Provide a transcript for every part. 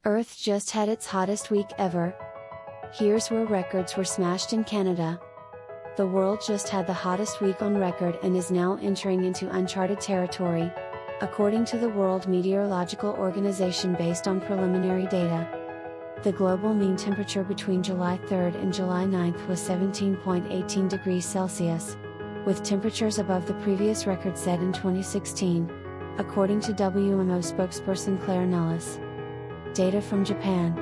Earth just had its hottest week ever. Here's where records were smashed in Canada. The world just had the hottest week on record and is now entering into uncharted territory, according to the World Meteorological Organization based on preliminary data. The global mean temperature between July 3rd and July 9th was 17.18 degrees Celsius, with temperatures above the previous record set in 2016, according to WMO spokesperson Claire Nellis. Data from Japan,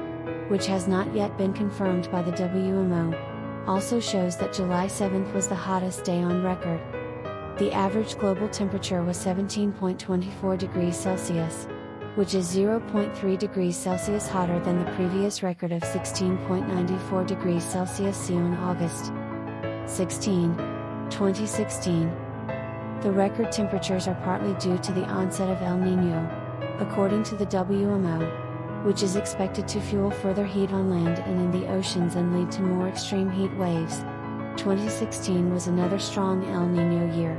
which has not yet been confirmed by the WMO, also shows that July 7th was the hottest day on record. The average global temperature was 17.24 degrees Celsius, which is 0.3 degrees Celsius hotter than the previous record of 16.94 degrees Celsius seen on August 16, 2016. The record temperatures are partly due to the onset of El Niño, according to the WMO, which is expected to fuel further heat on land and in the oceans and lead to more extreme heat waves. 2016 was another strong El Niño year.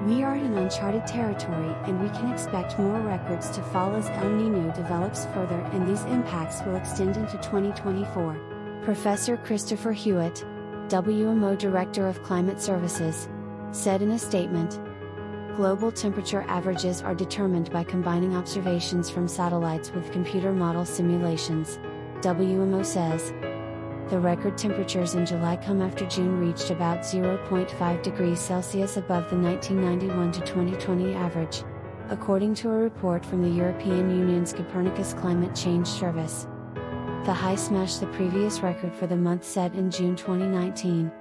We are in uncharted territory and we can expect more records to fall as El Niño develops further and these impacts will extend into 2024. Professor Christopher Hewitt, WMO Director of Climate Services, said in a statement, "Global temperature averages are determined by combining observations from satellites with computer model simulations," WMO says. The record temperatures in July come after June reached about 0.5 degrees Celsius above the 1991 to 2020 average, according to a report from the European Union's Copernicus Climate Change Service. The high smashed the previous record for the month set in June 2019.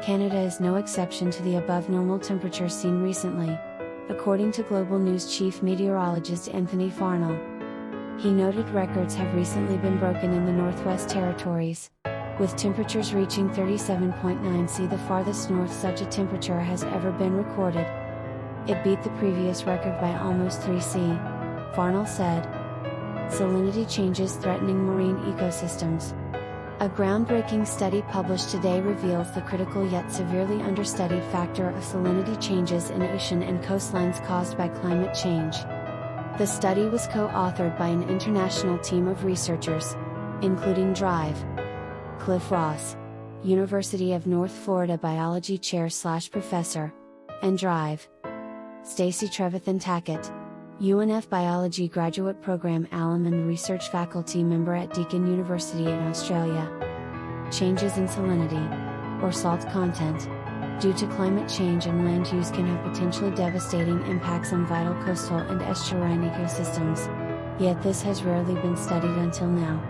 Canada is no exception to the above normal temperature seen recently, according to Global News chief meteorologist Anthony Farnell. He noted records have recently been broken in the Northwest Territories, with temperatures reaching 37.9 C, the farthest north such a temperature has ever been recorded. It beat the previous record by almost 3 C, Farnell said. Salinity changes threatening marine ecosystems. A groundbreaking study published today reveals the critical yet severely understudied factor of salinity changes in ocean and coastlines caused by climate change. The study was co-authored by an international team of researchers, including Drive, Cliff Ross, University of North Florida biology chair/professor, and Drive, Stacey Trevathan-Tackett, UNF Biology Graduate Program alum and research faculty member at Deakin University in Australia. Changes in salinity, or salt content, due to climate change and land use can have potentially devastating impacts on vital coastal and estuarine ecosystems, yet this has rarely been studied until now.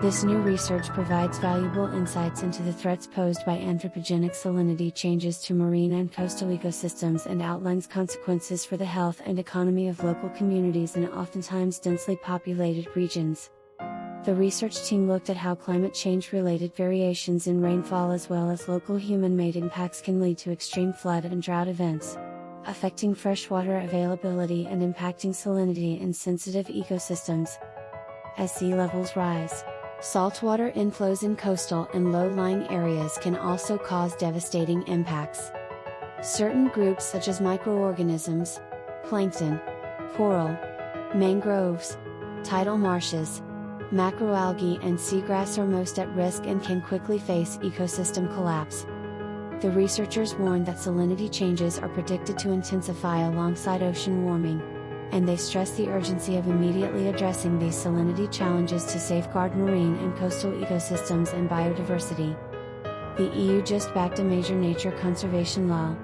This new research provides valuable insights into the threats posed by anthropogenic salinity changes to marine and coastal ecosystems and outlines consequences for the health and economy of local communities in oftentimes densely populated regions. The research team looked at how climate change-related variations in rainfall as well as local human-made impacts can lead to extreme flood and drought events, affecting freshwater availability and impacting salinity in sensitive ecosystems. As sea levels rise, saltwater inflows in coastal and low-lying areas can also cause devastating impacts. Certain groups such as microorganisms, plankton, coral, mangroves, tidal marshes, macroalgae and seagrass are most at risk and can quickly face ecosystem collapse. The researchers warned that salinity changes are predicted to intensify alongside ocean warming, and they stress the urgency of immediately addressing these salinity challenges to safeguard marine and coastal ecosystems and biodiversity. The EU just backed a major nature conservation law.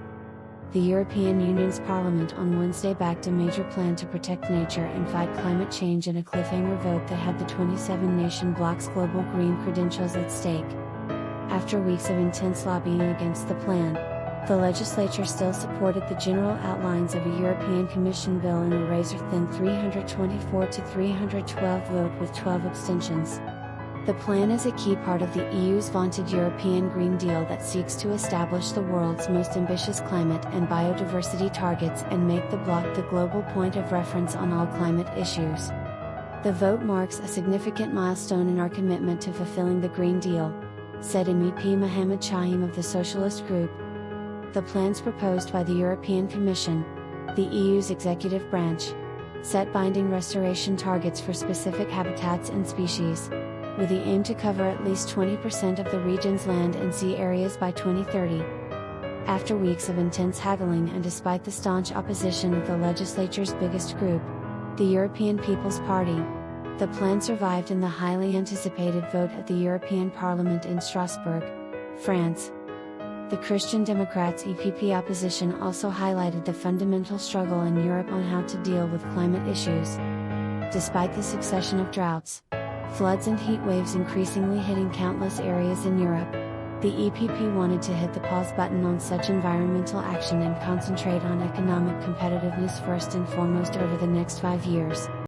The European Union's Parliament on Wednesday backed a major plan to protect nature and fight climate change in a cliffhanger vote that had the 27-nation bloc's global green credentials at stake. After weeks of intense lobbying against the plan, the legislature still supported the general outlines of a European Commission bill in a razor-thin 324 to 312 vote with 12 abstentions. The plan is a key part of the EU's vaunted European Green Deal that seeks to establish the world's most ambitious climate and biodiversity targets and make the bloc the global point of reference on all climate issues. The vote marks a significant milestone in our commitment to fulfilling the Green Deal, said MEP Mohammed Chahim of the Socialist Group. The plans proposed by the European Commission, the EU's executive branch, set binding restoration targets for specific habitats and species, with the aim to cover at least 20% of the region's land and sea areas by 2030. After weeks of intense haggling and despite the staunch opposition of the legislature's biggest group, the European People's Party, the plan survived in the highly anticipated vote at the European Parliament in Strasbourg, France. The Christian Democrats' EPP opposition also highlighted the fundamental struggle in Europe on how to deal with climate issues. Despite the succession of droughts, floods and heat waves increasingly hitting countless areas in Europe, the EPP wanted to hit the pause button on such environmental action and concentrate on economic competitiveness first and foremost over the next 5 years.